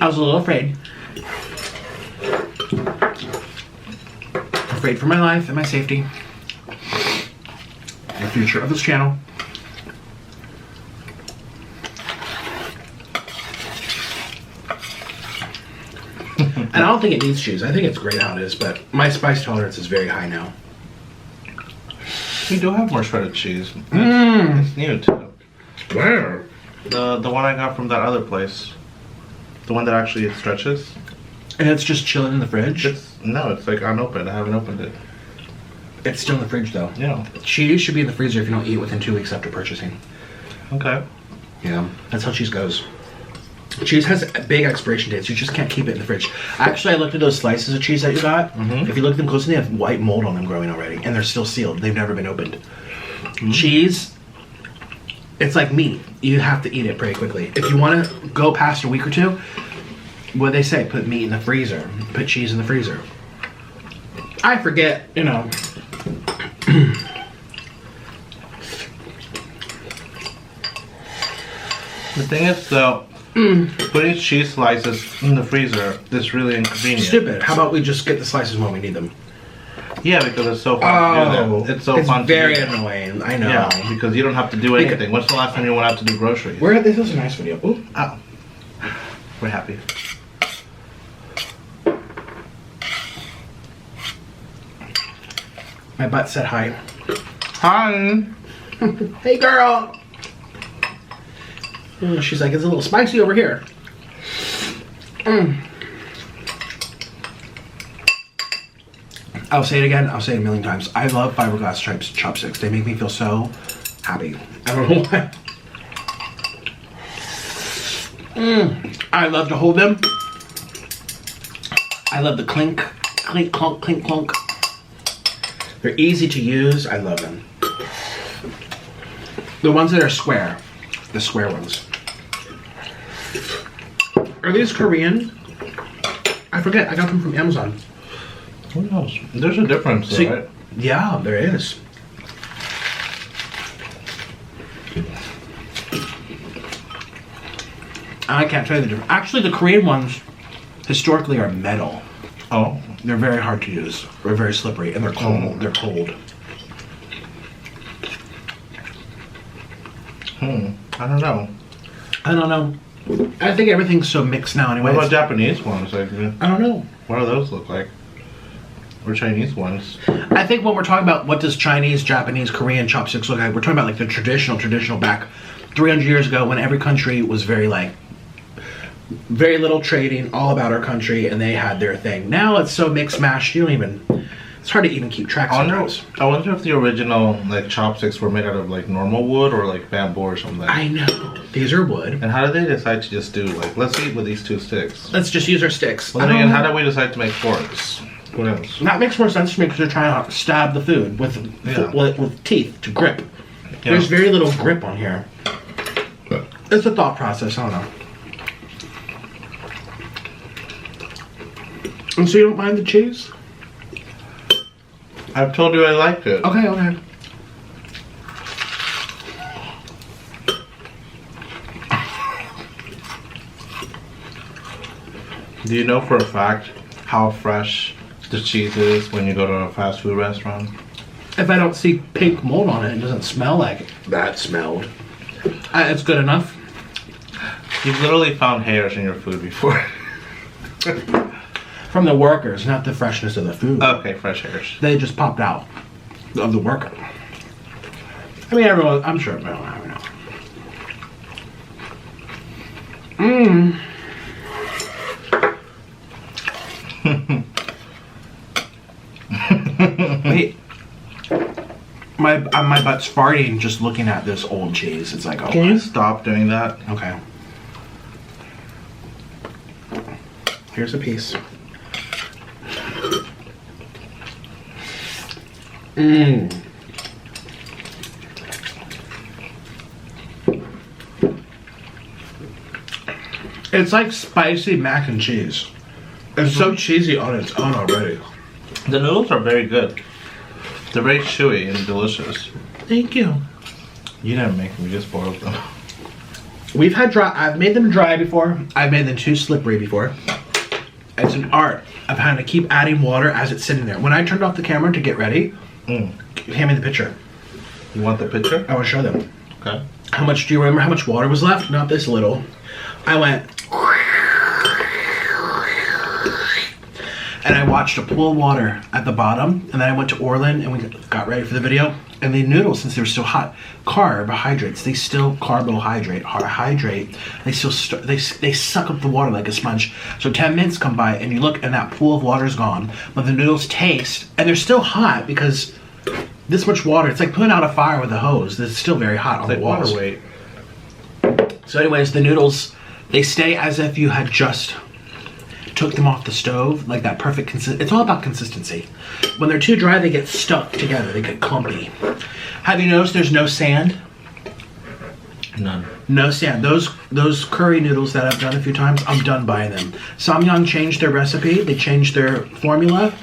a little afraid. Afraid for my life and my safety. The future of this channel. And I don't think it needs cheese. I think it's great how it is, but my spice tolerance is very high now. We do have more shredded cheese. It's new too. Where? The one I got from that other place. The one that actually stretches. And it's just chilling in the fridge? It's like unopened. I haven't opened it. It's still in the fridge though. Yeah. Cheese should be in the freezer if you don't eat within 2 weeks after purchasing. Okay. Yeah, that's how cheese goes. Cheese has big expiration dates. You just can't keep it in the fridge. Actually, I looked at those slices of cheese that you got. If you look at them closely, they have white mold on them growing already. And they're still sealed. They've never been opened. Cheese, it's like meat. You have to eat it pretty quickly. If you want to go past a week or two, what they say, put meat in the freezer. Put cheese in the freezer. I forget, you know. The thing is, though, putting cheese slices in the freezer is really inconvenient. Stupid. How about we just get the slices when we need them? Yeah, because it's so fun to do that. It's so fun. It's very annoying. I know. Yeah, because you don't have to do anything. When's the last time you went out to do groceries? This was a nice video. Ooh. Oh. We're happy. My butt said hi. Hi. Hey, girl. She's like, it's a little spicy over here. I'll say it again. I'll say it a million times. I love fiberglass chopsticks. They make me feel so happy. I don't know why. I love to hold them. I love the clink, clink, clunk, clink, clunk. They're easy to use. I love them. The ones that are square. The square ones. Are these Korean? I forget. I got them from Amazon. Who knows? There's a difference, though, right? Yeah, there is. I can't tell you the difference. Actually, the Korean ones historically are metal. Oh. They're very hard to use. They're very slippery, and they're cold. They're cold. I don't know. I don't know. I think everything's so mixed now anyways. What about Japanese ones? Like, I don't know. what do those look like? Or Chinese ones? I think when we're talking about what does Chinese, Japanese, Korean chopsticks look like, we're talking about like the traditional back 300 years ago when every country was very little trading, all about our country, and they had their thing. Now it's so mixed mashed, it's hard to even keep track sometimes. I wonder if the original like chopsticks were made out of like normal wood or like bamboo or something. I know. These are wood. And how did they decide to just do like, let's eat with these two sticks? Let's just use our sticks. Well, then again, how did we decide to make forks? What else? That makes more sense to me because they're trying to stab the food with teeth to grip. Yeah. There's very little grip on here. It's a thought process, I don't know. And so you don't mind the cheese? I've told you I liked it. Okay. Do you know for a fact how fresh the cheese is when you go to a fast food restaurant? If I don't see pink mold on it, it doesn't smell like that smelled. It's good enough. You've literally found hairs in your food before. From the workers, not the freshness of the food. Okay, fresh hairs. They just popped out of the worker. I mean, everyone, I'm sure everyone, I don't know. Wait. My butt's farting just looking at this old cheese. It's like, oh. Can you stop doing that? Okay. Here's a piece. It's like spicy mac and cheese. It's so cheesy on its own already. The noodles are very good. They're very chewy and delicious. Thank you. You didn't make them, you just boiled them. We've had dry. I've made them dry before. I've made them too slippery before. It's an art of having to keep adding water as it's sitting there. When I turned off the camera to get ready, hand me the picture. You want the picture? I want to show them. Okay. How much, do you remember how much water was left? Not this little. I went, and I watched a pool of water at the bottom, and then I went to Orland and we got ready for the video. And the noodles, since they were still hot, carbohydrates, they still carbohydrate, they still they suck up the water like a sponge. So 10 minutes come by and you look and that pool of water is gone, but the noodles taste, and they're still hot because this much water, it's like putting out a fire with a hose. It's still very hot on the walls. Water weight. So anyways, the noodles, they stay as if you had just took them off the stove, like that perfect consistency. It's all about consistency. When they're too dry, they get stuck together. They get clumpy. Have you noticed there's no sand? None. No sand. Those curry noodles that I've done a few times, I'm done buying them. Samyang changed their recipe. They changed their formula.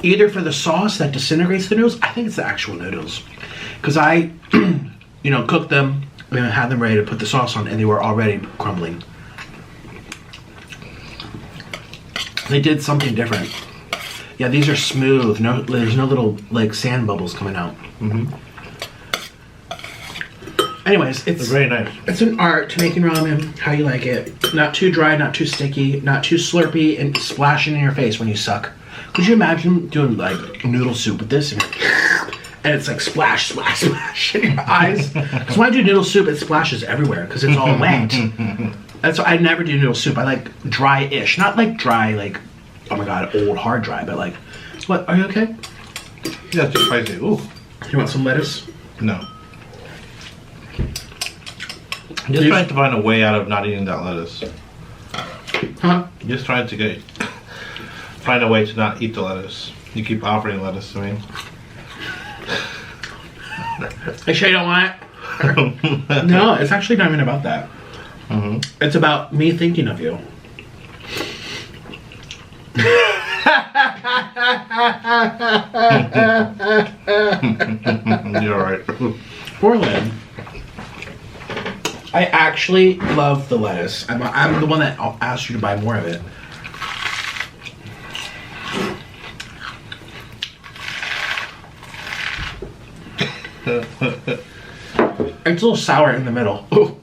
Either for the sauce that disintegrates the noodles, I think it's the actual noodles. Because I, cooked them, and had them ready to put the sauce on, and they were already crumbling. They did something different. Yeah, these are smooth. No, there's no little like sand bubbles coming out. Anyways, it's very nice. It's an art to making ramen how you like it. Not too dry, not too sticky, not too slurpy, and splashing in your face when you suck. Could you imagine doing like noodle soup with this and it's like splash, splash, splash in your eyes? Because when I do noodle soup, it splashes everywhere because it's all wet. That's why I never do noodle soup. I like dry-ish. Not like dry, like, oh my god, old hard dry, but like, what, are you okay? Yeah, it's just spicy. Ooh. You want some lettuce? No. I'm just trying to find a way out of not eating that lettuce. Huh? I'm just trying to find a way to not eat the lettuce. You keep offering lettuce to me. You sure you don't want it? No, it's actually not even about that. It's about me thinking of you. You're right. Orlin, I actually love the lettuce. I'm the one that asked you to buy more of it. It's a little sour in the middle. Ooh.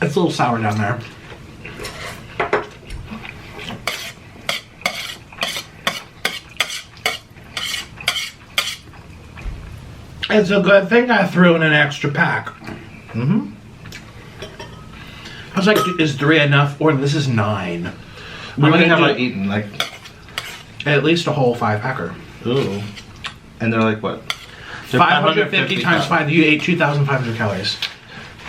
It's a little sour down there. It's a good thing I threw in an extra pack. I was like, is 3 enough? Or this is 9. How many have I eaten? Like, at least a whole 5-packer. ooh. And they're like what? They're 550 times 5. You ate 2,500 calories.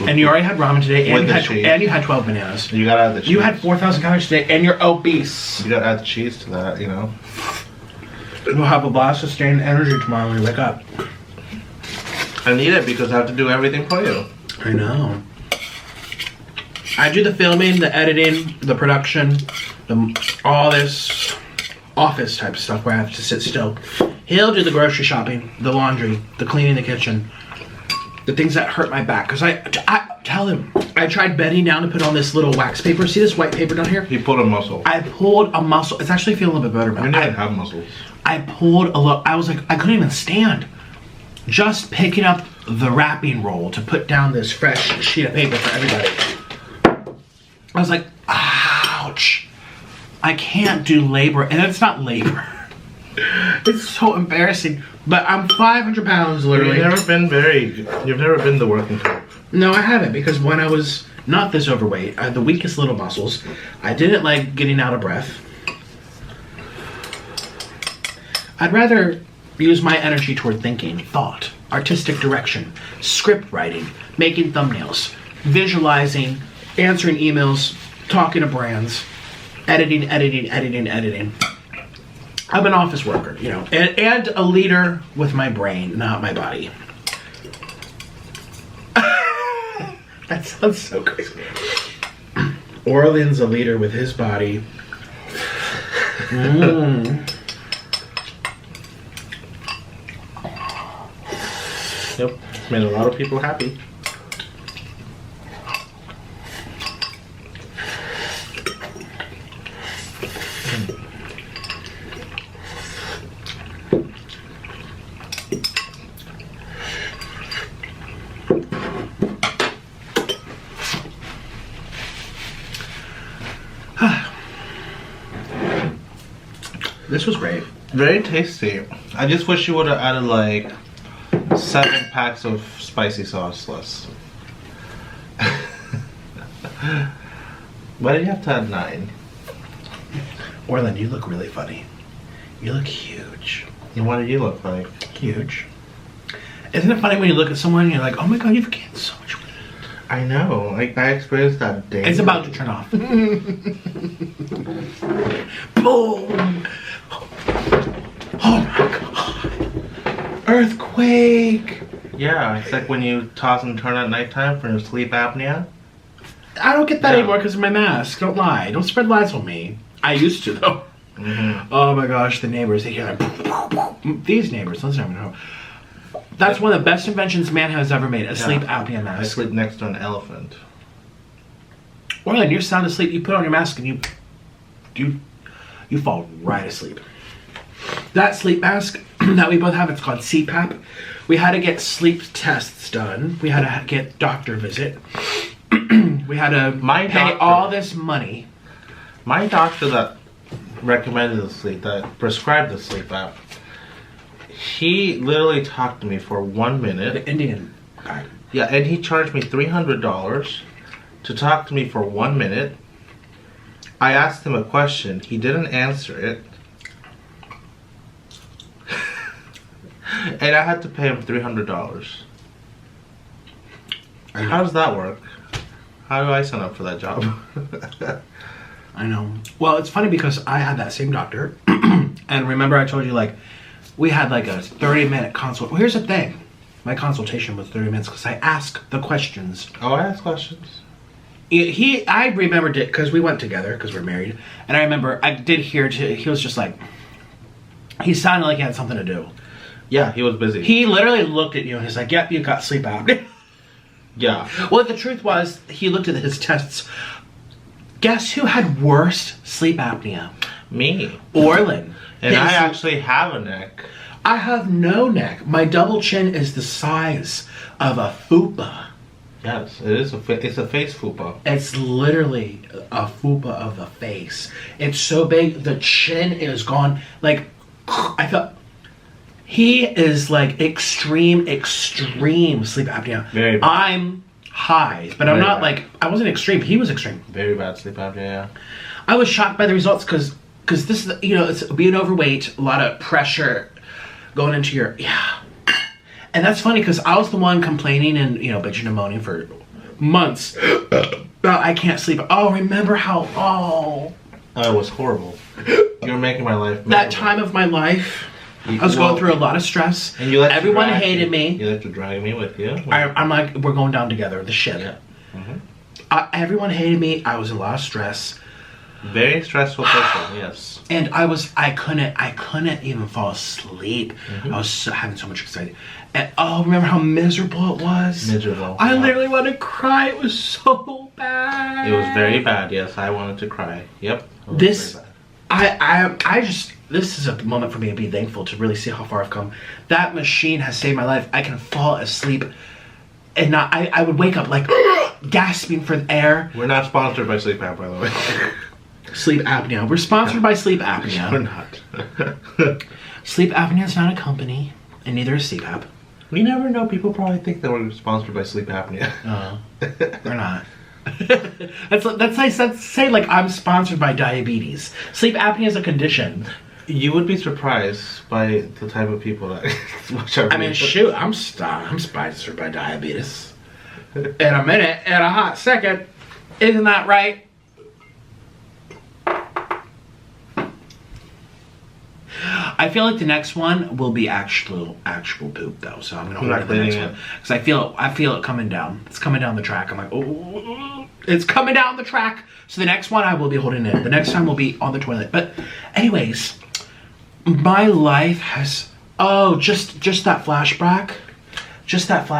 And you already had ramen today, and you had 12 bananas. You gotta add the cheese. You had 4,000 calories today, and you're obese. You gotta add the cheese to that, you know. We'll have a blast of sustained energy tomorrow when we wake up. I need it because I have to do everything for you. I know. I do the filming, the editing, the production, all this office type stuff where I have to sit still. He'll do the grocery shopping, the laundry, the cleaning the kitchen, the things that hurt my back. Because I tell him, I tried bending down to put on this little wax paper. See this white paper down here? He pulled a muscle. I pulled a muscle. It's actually feeling a little bit better now. You didn't have muscles. I pulled a look. I was like, I couldn't even stand. Just picking up the wrapping roll to put down this fresh sheet of paper for everybody. I was like, ouch. I can't do labor. And it's not labor. It's so embarrassing. But I'm 500 pounds, literally. You've never been the working type. No, I haven't. Because when I was not this overweight, I had the weakest little muscles. I didn't like getting out of breath. I'd rather use my energy toward thinking, thought, artistic direction, script writing, making thumbnails, visualizing, answering emails, talking to brands, editing. I'm an office worker, you know, and a leader with my brain, not my body. That sounds so crazy. Orlin's a leader with his body. Yep, made a lot of people happy. This was great. Very tasty. I just wish you would have added like 7 packs of spicy sauce less. Why did you have to add 9? Orlin, you look really funny. You look huge. And what do you look like? Huge. Isn't it funny when you look at someone and you're like, oh my god, you've gained so much weight? I know. Like, I experienced that day. It's about to turn off. Boom! Oh my god. Earthquake! Yeah, it's like when you toss and turn at nighttime for your sleep apnea. I don't get that anymore because of my mask. Don't lie. Don't spread lies on me. I used to, though. Oh my gosh, the neighbors, they hear like, these neighbors, let's never know. That's one of the best inventions man has ever made, a sleep apnea mask. I sleep next to an elephant. Orlin, you're sound asleep, you put on your mask and you fall right asleep. That sleep mask that we both have, it's called CPAP. We had to get sleep tests done. We had to get doctor visit. We had to pay all this money. My doctor that recommended the sleep, that prescribed the sleep app, he literally talked to me for 1 minute. The Indian guy. Yeah, and he charged me $300 to talk to me for 1 minute. I asked him a question. He didn't answer it. And I had to pay him $300. How does that work? How do I sign up for that job? I know. Well, it's funny because I had that same doctor. And remember I told you, like, we had like a 30-minute consult. Well, here's the thing. My consultation was 30 minutes because I ask the questions. Oh, I ask questions. I remembered it because we went together because we're married, and I remember I did hear he was just like, he sounded like he had something to do. Yeah, he was busy. He literally looked at you and he's like, "Yep, you got sleep apnea." Yeah. Well, the truth was, he looked at his tests. Guess who had worse sleep apnea? Me. Orlin. And I actually have a neck. I have no neck. My double chin is the size of a fupa. Yes, it is it's a face fupa. It's literally a fupa of the face. It's so big, the chin is gone. Like, I felt he is like extreme sleep apnea. Very bad. I'm high, but I'm not like, I wasn't extreme. He was extreme. Very bad sleep apnea, yeah. I was shocked by the results because this is, you know, it's being overweight, a lot of pressure going into your, And that's funny because I was the one complaining and, you know, bitching and moaning for months about I can't sleep. Oh, remember how, it was horrible. You're making my life miserable. That time of my life, I was going through a lot of stress. And you everyone hated me. You like to drag me with you. I'm like, we're going down together, the shit. Yeah. Mm-hmm. Everyone hated me. I was in a lot of stress. Very stressful person, yes. And I couldn't even fall asleep. I was having so much anxiety. And remember how miserable it was? Miserable. I literally wanted to cry. It was so bad. It was very bad, yes. I wanted to cry. Yep. This is a moment for me to be thankful to really see how far I've come. That machine has saved my life. I can fall asleep and not, I would wake up like gasping for air. We're not sponsored by Sleep App, by the way. Sleep apnea. We're sponsored by Sleep Apnea. We're not. Sleep Apnea is not a company, and neither is CPAP. We never know. People probably think that we're sponsored by Sleep Apnea. We're not. that's like say like I'm sponsored by diabetes. Sleep apnea is a condition. You would be surprised by the type of people that watch our videos. I mean, shoot, I'm sponsored by diabetes. In a minute, in a hot second, isn't that right? I feel like the next one will be actual poop though, so I'm gonna hold on to the next one because I feel it coming down. It's coming down the track. I'm like, oh, it's coming down the track. So the next one I will be holding in. The next time will be on the toilet. But anyways, my life has just that flashback,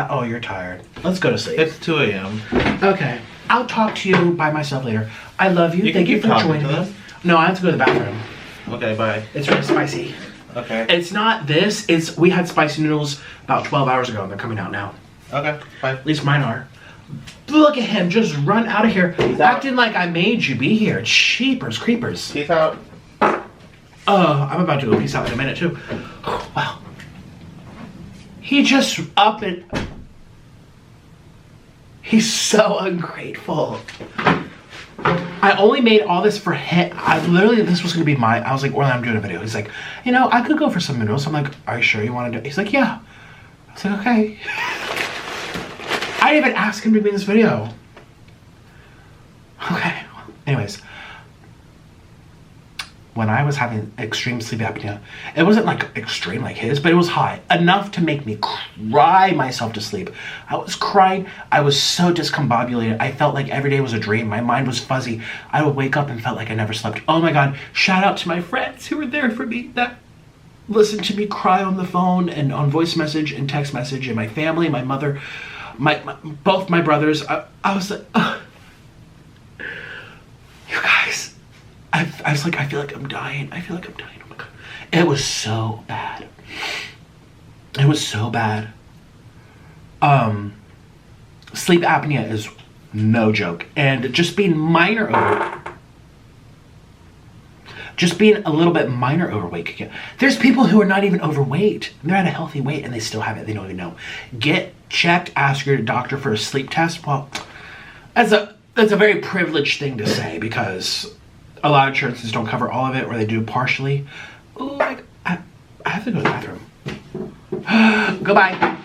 Oh, you're tired. Let's go to sleep. It's 2 a.m. Okay, I'll talk to you by myself later. I love you. Thank you for joining me. No, I have to go to the bathroom. Okay, bye. It's really spicy. Okay. It's not this. We had spicy noodles about 12 hours ago and they're coming out now. Okay, bye. At least mine are. Look at him just run out of here. Acting like I made you be here. Cheapers creepers. Peace out. I'm about to go peace out in a minute too. Wow. He just up and... He's so ungrateful. I only made all this for him. This was going to be I was like, Orlando, I'm doing a video. He's like, you know, I could go for some noodles. I'm like, are you sure you want to do it? He's like, yeah. I was like, okay. I didn't even ask him to be in this video. Okay. Anyways. When I was having extreme sleep apnea, it wasn't like extreme like his, but it was high. Enough to make me cry myself to sleep. I was crying. I was so discombobulated. I felt like every day was a dream. My mind was fuzzy. I would wake up and felt like I never slept. Oh my God. Shout out to my friends who were there for me that listened to me cry on the phone and on voice message and text message, and my family, my mother, both my brothers. I was like, you guys. I was like, I feel like I'm dying. I feel like I'm dying. Oh my God. It was so bad. It was so bad. Sleep apnea is no joke. And just being a little bit minor overweight. There's people who are not even overweight. They're at a healthy weight and they still have it. They don't even know. Get checked. Ask your doctor for a sleep test. Well, that's a very privileged thing to say because a lot of insurances don't cover all of it, or they do partially. Oh, I have to go to the bathroom. Goodbye.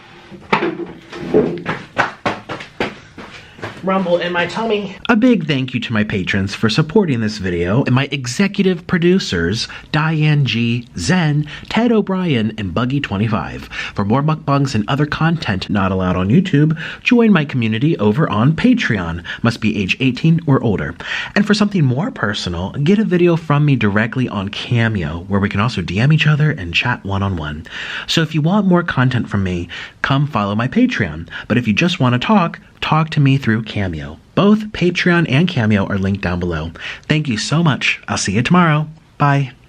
rumble in my tummy. A big thank you to my patrons for supporting this video and my executive producers, Diane G, Zen, Ted O'Brien, and Buggy25. For more mukbangs and other content not allowed on YouTube, join my community over on Patreon. Must be age 18 or older. And for something more personal, get a video from me directly on Cameo, where we can also DM each other and chat one-on-one. So if you want more content from me, come follow my Patreon. But if you just want to talk to me through Cameo. Both Patreon and Cameo are linked down below. Thank you so much. I'll see you tomorrow. Bye.